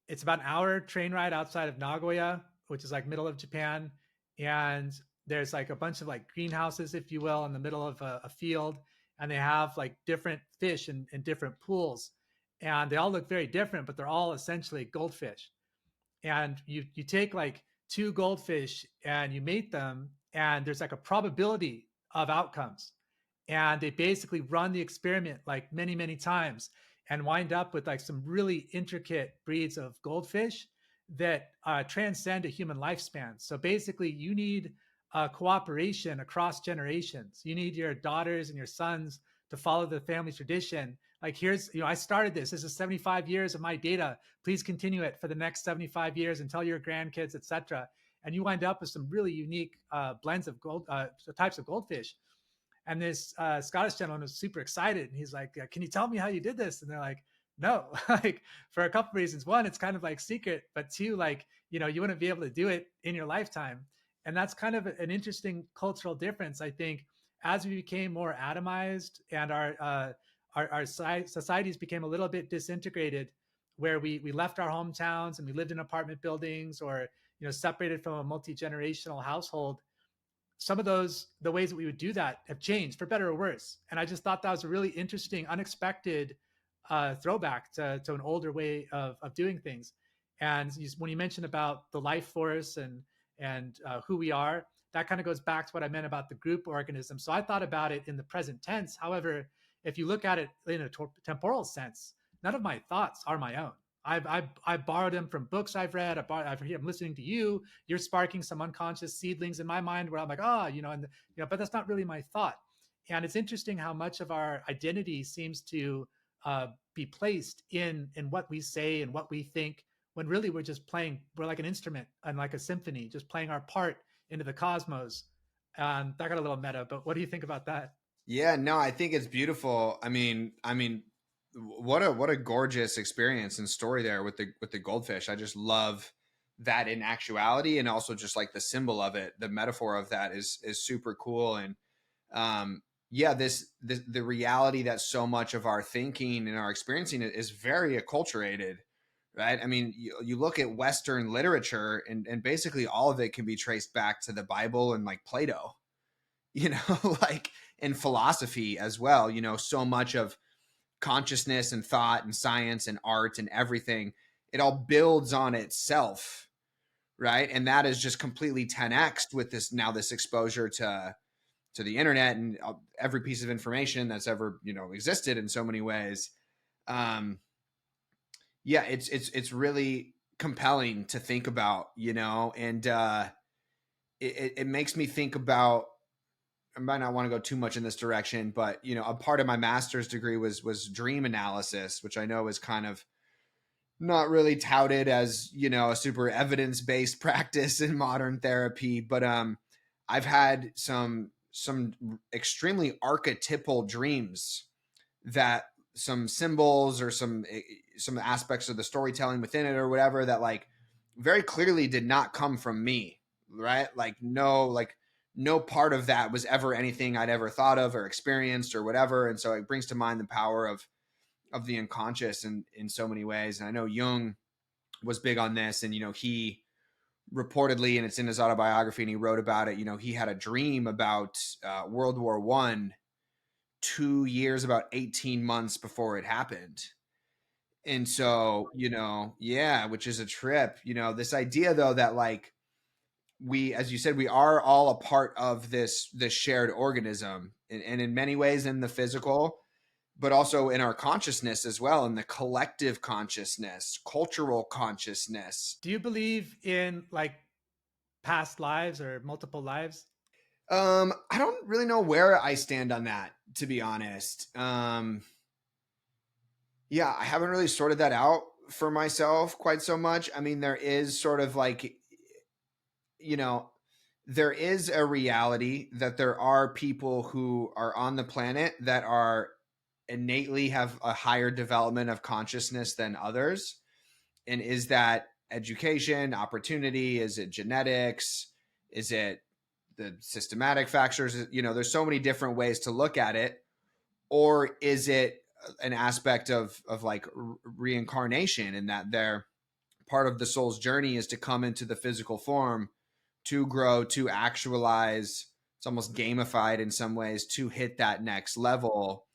it's about an hour train ride outside of Nagoya, which is like middle of Japan. And there's like a bunch of like greenhouses, if you will, in the middle of a field. And they have like different fish in different pools. And they all look very different, but they're all essentially goldfish. And you take like two goldfish and you mate them, and there's like a probability of outcomes, and they basically run the experiment like many times and wind up with like some really intricate breeds of goldfish that transcend a human lifespan. So basically you need cooperation across generations. You need your daughters and your sons to follow the family tradition. Like, here's, I started this is 75 years of my data, please continue it for the next 75 years and tell your grandkids, etc. And you wind up with some really unique blends of gold types of goldfish. And this Scottish gentleman was super excited, and he's like, "Can you tell me how you did this?" And they're like, "No," like for a couple reasons. One, it's kind of like secret, but two, like you wouldn't be able to do it in your lifetime. And that's kind of an interesting cultural difference, I think, as we became more atomized and our societies became a little bit disintegrated, where we left our hometowns and we lived in apartment buildings, or separated from a multi-generational household. Some of the ways that we would do that have changed for better or worse. And I just thought that was a really interesting, unexpected throwback to an older way of doing things. And when you mentioned about the life force and who we are, that kind of goes back to what I meant about the group organism. So I thought about it in the present tense. However, if you look at it in a temporal sense, none of my thoughts are my own. I borrowed them from books I've read. I'm listening to you. You're sparking some unconscious seedlings in my mind where I'm like, but that's not really my thought. And it's interesting how much of our identity seems to be placed in what we say and what we think, when really we're just playing. We're like an instrument and like a symphony, just playing our part into the cosmos. That got a little meta, but what do you think about that? Yeah, no, I think it's beautiful. I mean, what a gorgeous experience and story there with the goldfish. I just love that in actuality, and also just like the symbol of it, the metaphor of that is super cool. And yeah, this the reality that so much of our thinking and our experiencing it is very acculturated, right? I mean, you look at Western literature, and basically all of it can be traced back to the Bible and like Plato, like in philosophy as well. So much of consciousness and thought and science and art and everything, it all builds on itself, right? And that is just completely 10x with this exposure to the internet and every piece of information that's ever existed in so many ways. um yeah, it's really compelling to think about, and it makes me think about, I might not want to go too much in this direction, but a part of my master's degree was dream analysis, which I know is kind of not really touted as a super evidence-based practice in modern therapy. But I've had some extremely archetypal dreams, that some symbols or some aspects of the storytelling within it or whatever, that like very clearly did not come from me, right? Like no part of that was ever anything I'd ever thought of or experienced or whatever. And so it brings to mind the power of the unconscious in so many ways. And I know Jung was big on this, and he reportedly, and it's in his autobiography and he wrote about it, he had a dream about World War One 2 years, about 18 months before it happened. And so, yeah, which is a trip. This idea though that like we, as you said, we are all a part of this shared organism, and in many ways in the physical, but also in our consciousness as well, in the collective consciousness, cultural consciousness. Do you believe in like past lives or multiple lives? I don't really know where I stand on that, to be honest. Yeah, I haven't really sorted that out for myself quite so much. I mean, there is sort of like, you know, there is a reality that there are people who are on the planet that are innately have a higher development of consciousness than others? And is that education, opportunity? Is it genetics? Is it the systematic factors? You know, there's so many different ways to look at it. Or is it an aspect of like reincarnation, in that they're part of the soul's journey is to come into the physical form, to grow, to actualize. It's almost gamified in some ways to hit that next level.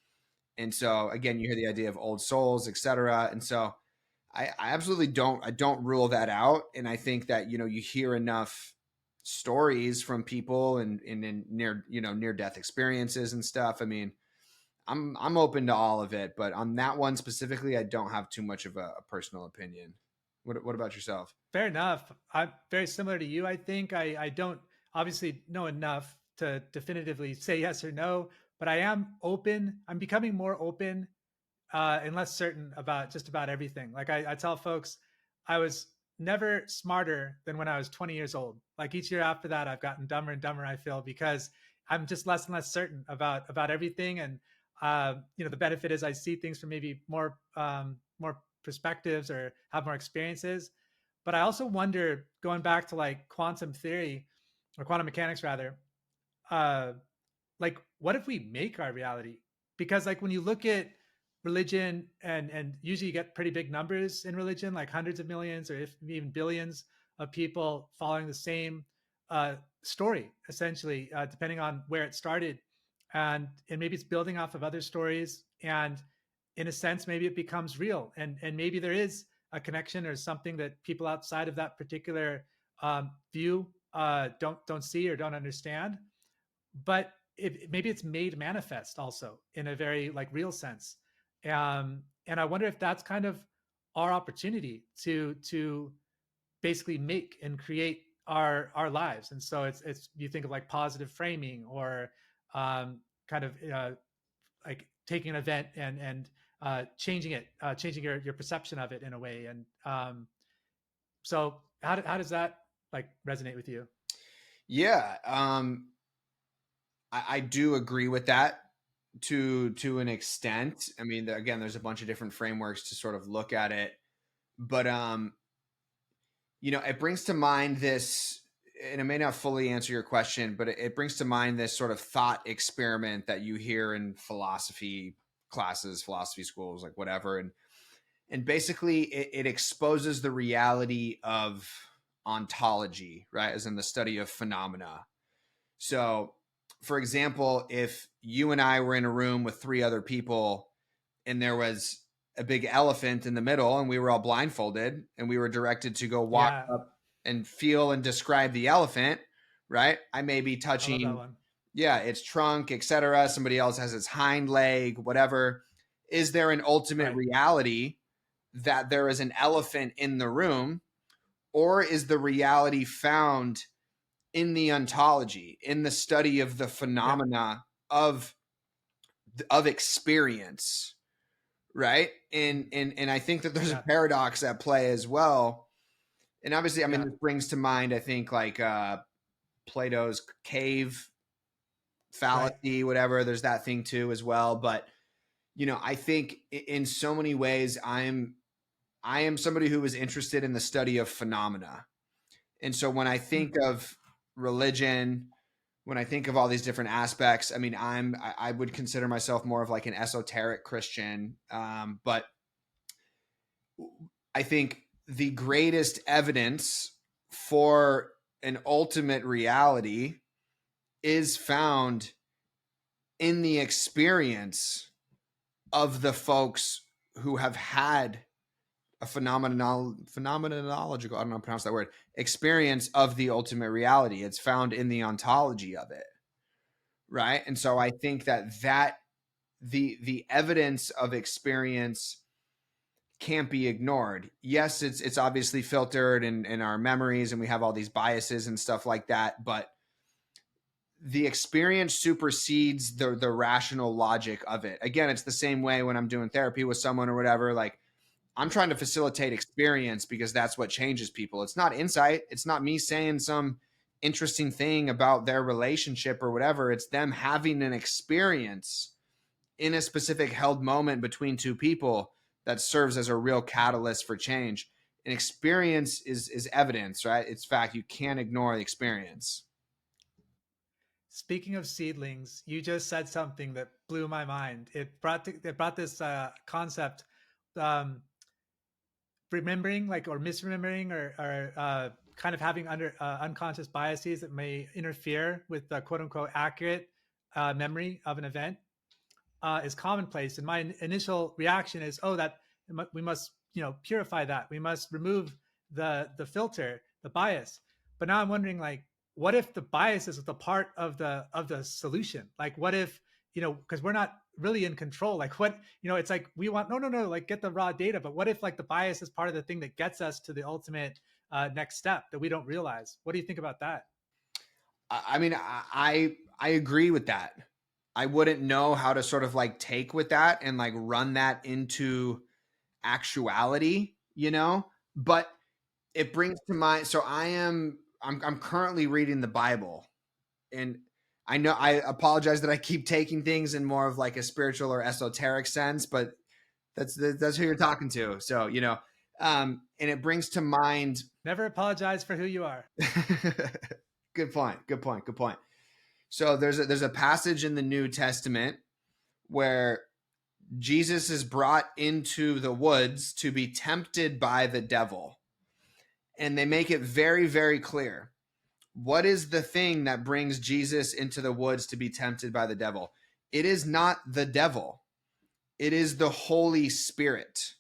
And so again, you hear the idea of old souls, etc. And so I absolutely don't rule that out. And I think that, you know, you hear enough stories from people and in near, you know, near death experiences and stuff. I mean, I'm open to all of it, but on that one specifically, I don't have too much of a personal opinion. What about yourself? Fair enough. I'm very similar to you. I think I don't obviously know enough to definitively say yes or no, but I am open. I'm becoming more open and less certain about just about everything. Like I tell folks, I was never smarter than when I was 20 years old. Like each year after that, I've gotten dumber and dumber. I feel because I'm just less and less certain about everything. And you know, the benefit is I see things from maybe more perspectives or have more experiences. But I also wonder, going back to like quantum theory or quantum mechanics rather, uh, like what if we make our reality? Because like when you look at religion and usually you get pretty big numbers in religion, like hundreds of millions or if even billions of people following the same story, essentially, depending on where it started. And maybe it's building off of other stories. And in a sense, maybe it becomes real. And maybe there is a connection or something that people outside of that particular view don't see or don't understand. But maybe it's made manifest also in a very like real sense. And I wonder if that's kind of our opportunity to basically make and create our lives. And so it's you think of like positive framing or kind of like taking an event and changing it, changing your perception of it in a way. And so how does that like resonate with you? Yeah, I do agree with that to an extent. I mean, again, there's a bunch of different frameworks to sort of look at it, but you know, it brings to mind this, and it may not fully answer your question, but it brings to mind this sort of thought experiment that you hear in philosophy classes, philosophy schools, like whatever, and basically it exposes the reality of ontology, right, as in the study of phenomena. So, for example, if you and I were in a room with three other people and there was a big elephant in the middle and we were all blindfolded and we were directed to go walk Yeah, up and feel and describe the elephant, right? I may be I love that touching, one. yeah, its trunk, etc. Somebody else has its hind leg, whatever. Is there an ultimate Right. reality that there is an elephant in the room, or is the reality found in the ontology, in the study of the Yep. phenomena of of experience, right? And I think that there's a Yeah. paradox at play as well. And obviously, I mean, Yeah. this brings to mind, I think, like Plato's cave Right. fallacy, whatever. There's that thing too as well. But you know, I think in so many ways, I am somebody who is interested in the study of phenomena. And so when I think Hmm. of religion, when I think of all these different aspects, I mean, I would consider myself more of like an esoteric Christian, but I think the greatest evidence for an ultimate reality is found in the experience of the folks who have had a phenomenological, I don't know how to pronounce that word, experience of the ultimate reality. It's found in the ontology of it, right? And so I think that the evidence of experience can't be ignored. Yes, it's obviously filtered in our memories and we have all these biases and stuff like that, but the experience supersedes the rational logic of it. Again, it's the same way when I'm doing therapy with someone or whatever, like I'm trying to facilitate experience because that's what changes people. It's not insight. It's not me saying some interesting thing about their relationship or whatever. It's them having an experience in a specific held moment between two people that serves as a real catalyst for change. And experience is evidence, right? It's fact. You can't ignore the experience. Speaking of seedlings, you just said something that blew my mind. It brought this concept, um, remembering like or misremembering or kind of having unconscious biases that may interfere with the quote unquote accurate memory of an event is commonplace. And my initial reaction is, oh, that we must, purify that. We must remove the filter, the bias. But now I'm wondering, like, what if the bias is the part of the solution? Like, what if, because we're not really in control. Like, what, it's like we want no, like get the raw data. But what if like the bias is part of the thing that gets us to the ultimate next step that we don't realize? What do you think about that? I mean, I agree with that. I wouldn't know how to sort of like take with that and like run that into actuality, but it brings to mind. So I'm currently reading the Bible, and I know I apologize that I keep taking things in more of like a spiritual or esoteric sense, but that's who you're talking to. So, and it brings to mind. Never apologize for who you are. Good point. Good point. Good point. So there's a passage in the New Testament where Jesus is brought into the woods to be tempted by the devil. And they make it very, very clear. What is the thing that brings Jesus into the woods to be tempted by the devil? It is not the devil. It is the Holy Spirit,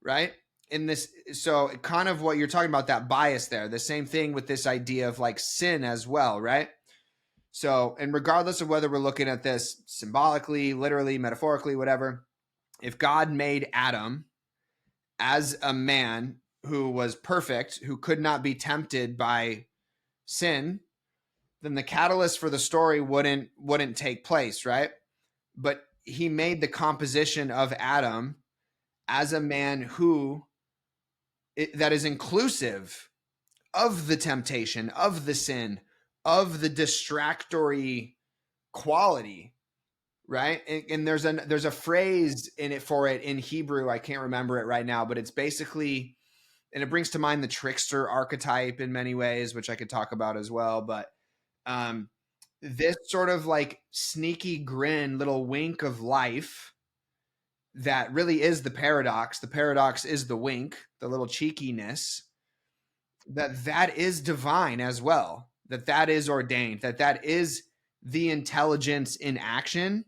right? In this, so kind of what you're talking about, that bias there, the same thing with this idea of like sin as well, right? So, and regardless of whether we're looking at this symbolically, literally, metaphorically, whatever, if God made Adam as a man who was perfect, who could not be tempted by sin, then the catalyst for the story wouldn't take place, right? But he made the composition of Adam as a man that is inclusive of the temptation, of the sin, of the distractory quality, right? And there's a phrase in it for it in Hebrew. I can't remember it right now, but it's basically, and it brings to mind the trickster archetype in many ways, which I could talk about as well. But um, this sort of like sneaky grin, little wink of life that really is the paradox. The paradox is the wink, the little cheekiness, that is divine as well, that is ordained, that is the intelligence in action.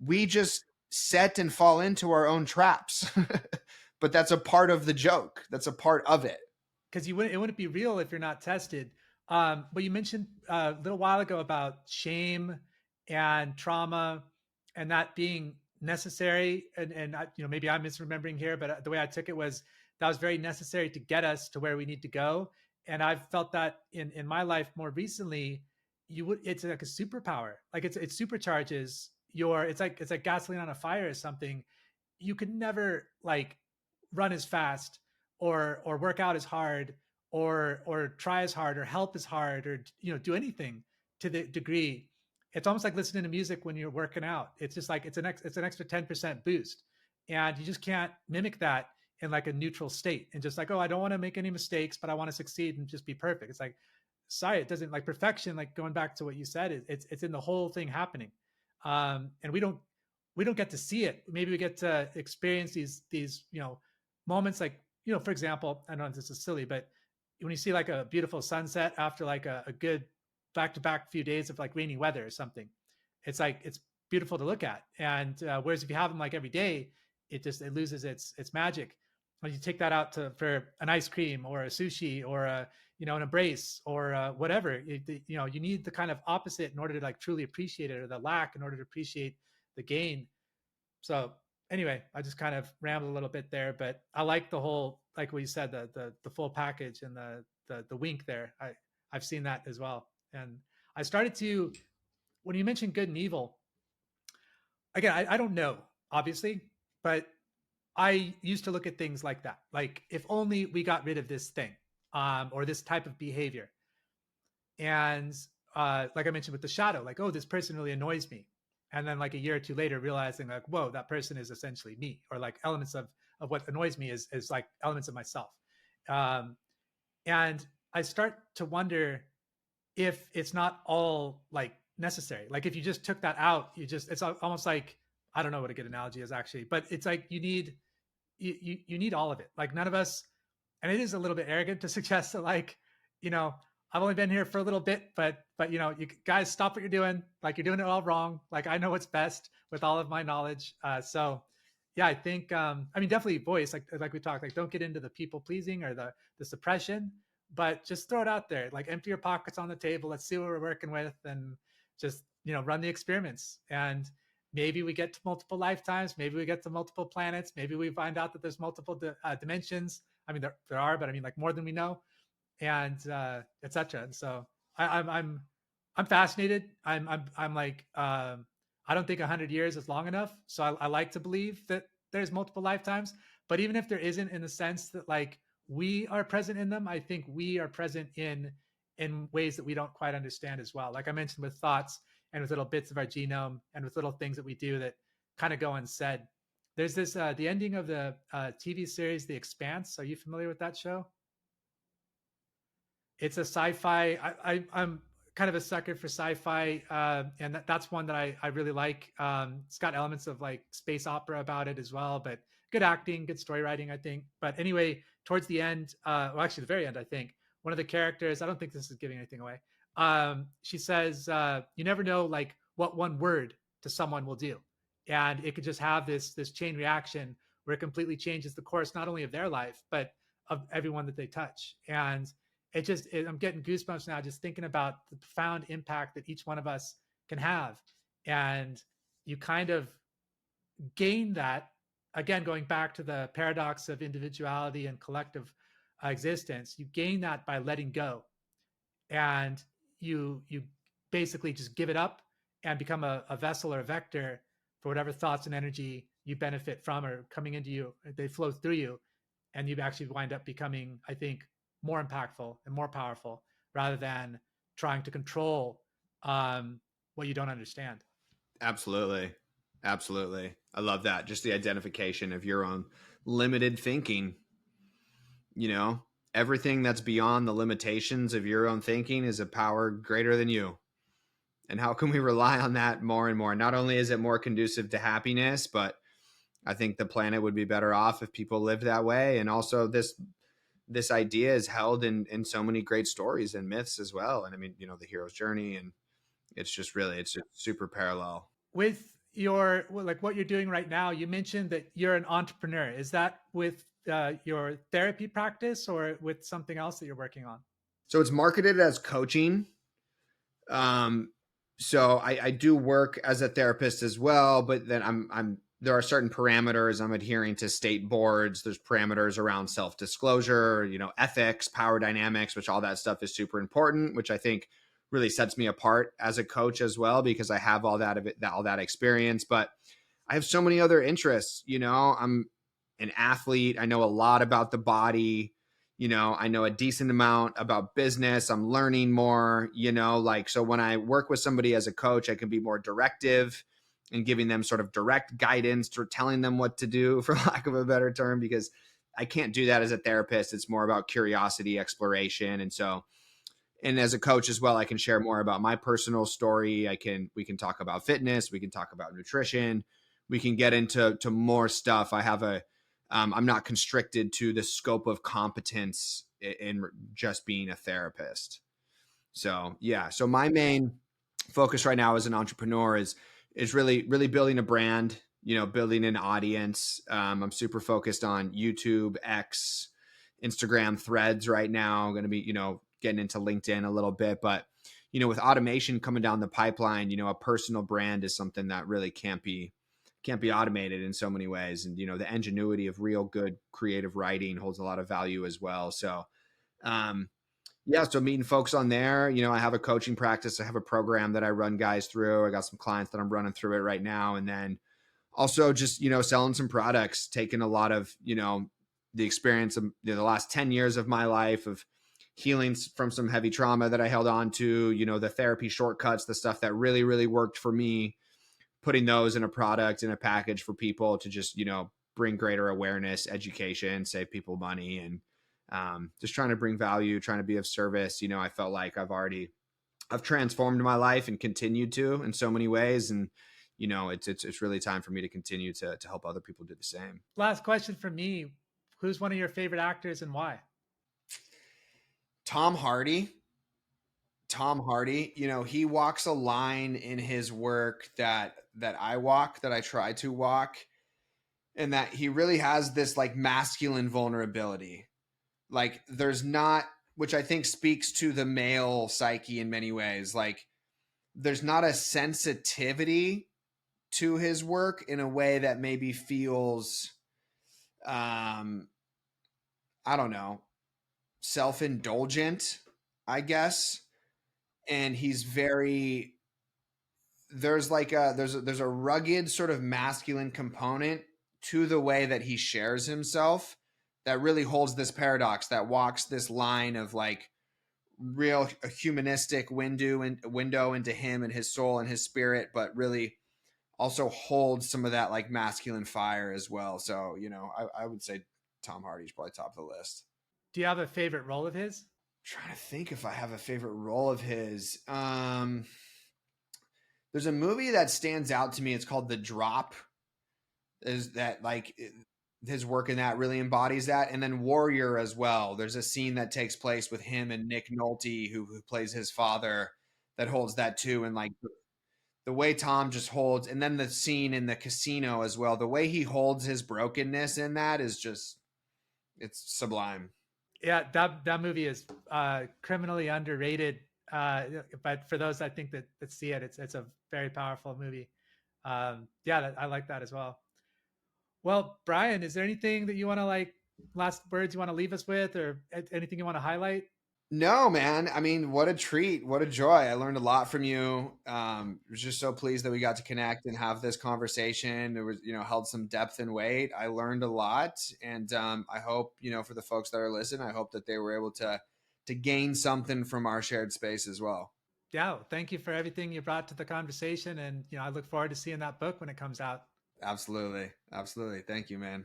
We just set and fall into our own traps. But that's a part of the joke. That's a part of it. Because it wouldn't be real if you're not tested. But you mentioned a little while ago about shame and trauma and that being necessary. And maybe I'm misremembering here, but the way I took it was that was very necessary to get us to where we need to go. And I've felt that in my life more recently. It's like a superpower. Like it supercharges it's like gasoline on a fire or something. You could never like run as fast or work out as hard or try as hard or help as hard or do anything to the degree. It's almost like listening to music when you're working out. It's just like it's an extra 10% boost, and you just can't mimic that in like a neutral state and just like, oh, I don't want to make any mistakes, but I want to succeed and just be perfect. It's like, sorry, it doesn't, like perfection, like going back to what you said, it's in the whole thing happening. And we don't get to see it. Maybe we get to experience these moments, like for example, I know this is silly, but when you see like a beautiful sunset after like a good back-to-back few days of like rainy weather or something, it's like it's beautiful to look at. And whereas if you have them like every day, it loses its magic. When you take that out for an ice cream or a sushi or an embrace or whatever, you need the kind of opposite in order to like truly appreciate it, or the lack in order to appreciate the gain. So anyway, I just kind of rambled a little bit there, but I like the whole, like what you said, the full package and the wink there. I've seen that as well. And I started to, when you mentioned good and evil, again, I don't know, obviously, but I used to look at things like that. Like if only we got rid of this thing, or this type of behavior. And like I mentioned with the shadow, like, oh, this person really annoys me. and then like a year or two later realizing like, whoa, that person is essentially me, or like elements of what annoys me is like elements of myself. um, and I start to wonder if it's not all like necessary. Like if you just took that out, it's almost like, I don't know what a good analogy is actually, but it's like you need all of it. Like none of us, and it is a little bit arrogant to suggest that like, you know, I've only been here for a little bit, but you know, you guys stop what you're doing. Like you're doing it all wrong. Like I know what's best with all of my knowledge. So yeah, I think I mean definitely voice, like we talked, like don't get into the people pleasing or the suppression, but just throw it out there. Like empty your pockets on the table. Let's see what we're working with, and just, you know, run the experiments. And maybe we get to multiple lifetimes, maybe we get to multiple planets, maybe we find out that there's multiple dimensions. I mean there are, but I mean like more than we know, and etc. And so I'm fascinated. I'm like I don't think 100 years is long enough, so I like to believe that there's multiple lifetimes. But even if there isn't, in the sense that like we are present in them, I think we are present in ways that we don't quite understand as well. Like I mentioned, with thoughts and with little bits of our genome and with little things that we do that kind of go unsaid. There's this the ending of the TV series The Expanse. Are you familiar with that show? It's a sci-fi. I'm kind of a sucker for sci-fi, and that's one that I really like. It's got elements of like space opera about it as well, but good acting, good story writing, I think. But anyway, towards the end, well, actually the very end, I think one of the characters. I don't think this is giving anything away. She says, "You never know, like what one word to someone will do, and it could just have this chain reaction where it completely changes the course not only of their life but of everyone that they touch." And I'm getting goosebumps now just thinking about the profound impact that each one of us can have. And you kind of gain that, again, going back to the paradox of individuality and collective existence, you gain that by letting go. And you basically just give it up and become a vessel or a vector for whatever thoughts and energy you benefit from or coming into you. They flow through you, and you actually wind up becoming, I think, more impactful and more powerful, rather than trying to control what you don't understand. Absolutely. Absolutely. I love that. Just the identification of your own limited thinking. You know, everything that's beyond the limitations of your own thinking is a power greater than you. And how can we rely on that more and more? Not only is it more conducive to happiness, but I think the planet would be better off if people lived that way. And also this idea is held in so many great stories and myths as well. And I mean, you know, the hero's journey, and it's just really, it's just super parallel. With your, well, like what you're doing right now, you mentioned that you're an entrepreneur. Is that with your therapy practice or with something else that you're working on? So it's marketed as coaching. Um, so I do work as a therapist as well, but then I'm there are certain parameters I'm adhering to state boards. There's parameters around self-disclosure, you know, ethics, power dynamics, which all that stuff is super important, which I think really sets me apart as a coach as well, because I have all that of it, all that experience. But I have so many other interests. You know, I'm an athlete. I know a lot about the body. You know, I know a decent amount about business. I'm learning more, you know, like, so when I work with somebody as a coach, I can be more directive and giving them sort of direct guidance or telling them what to do, for lack of a better term, because I can't do that as a therapist. It's more about curiosity, exploration. And so, and as a coach as well, I can share more about my personal story. We can talk about fitness, we can talk about nutrition, we can get into more stuff. I'm not constricted to the scope of competence in just being a therapist. So yeah, so my main focus right now as an entrepreneur is really building a brand, you know, building an audience. I'm super focused on YouTube, X, Instagram, Threads right now. I'm going to be, you know, getting into LinkedIn a little bit, but you know, with automation coming down the pipeline, you know, a personal brand is something that really can't be automated in so many ways. And you know, the ingenuity of real good creative writing holds a lot of value as well. So um, yeah, so meeting folks on there, you know, I have a coaching practice. I have a program that I run guys through. I got some clients that I'm running through it right now. And then also just, you know, selling some products, taking a lot of, you know, the experience of, you know, the last 10 years of my life of healing from some heavy trauma that I held on to, you know, the therapy shortcuts, the stuff that really, really worked for me, putting those in a product, in a package for people to just, bring greater awareness, education, save people money, and just trying to bring value, trying to be of service. I felt like I've transformed my life and continued to in so many ways. And, it's really time for me to continue to help other people do the same. Last question for me: who's one of your favorite actors and why? Tom Hardy. He walks a line in his work that I walk, that I try to walk, and that he really has this like masculine vulnerability. Like there's not, which I think speaks to the male psyche in many ways. Like there's not a sensitivity to his work in a way that maybe feels um I don't know, self-indulgent, I guess. And he's very there's like there's a rugged sort of masculine component to the way that he shares himself that really holds this paradox, that walks this line of like real humanistic window into him and his soul and his spirit, but really also holds some of that like masculine fire as well. So I would say Tom Hardy's probably top of the list. Do you have a favorite role of his? Trying to think if I have a favorite role of his. There's a movie that stands out to me. It's called The Drop. Is that like his work in that really embodies that? And then Warrior as well. There's a scene that takes place with him and Nick Nolte, who plays his father, that holds that too. And like the way Tom just holds, and then the scene in the casino as well. The way he holds his brokenness in that is just, it's sublime. Yeah, that movie is criminally underrated. But for those I think that see it, it's a very powerful movie. Yeah, I like that as well. Well, Brian, is there anything that you want to like last words you want to leave us with, or anything you want to highlight? No, man. I mean, what a treat. What a joy. I learned a lot from you. Was just so pleased that we got to connect and have this conversation. It was, held some depth and weight. I learned a lot. And I hope, for the folks that are listening, I hope that they were able to gain something from our shared space as well. Yeah, well, thank you for everything you brought to the conversation, and I look forward to seeing that book when it comes out. Absolutely. Absolutely. Thank you, man.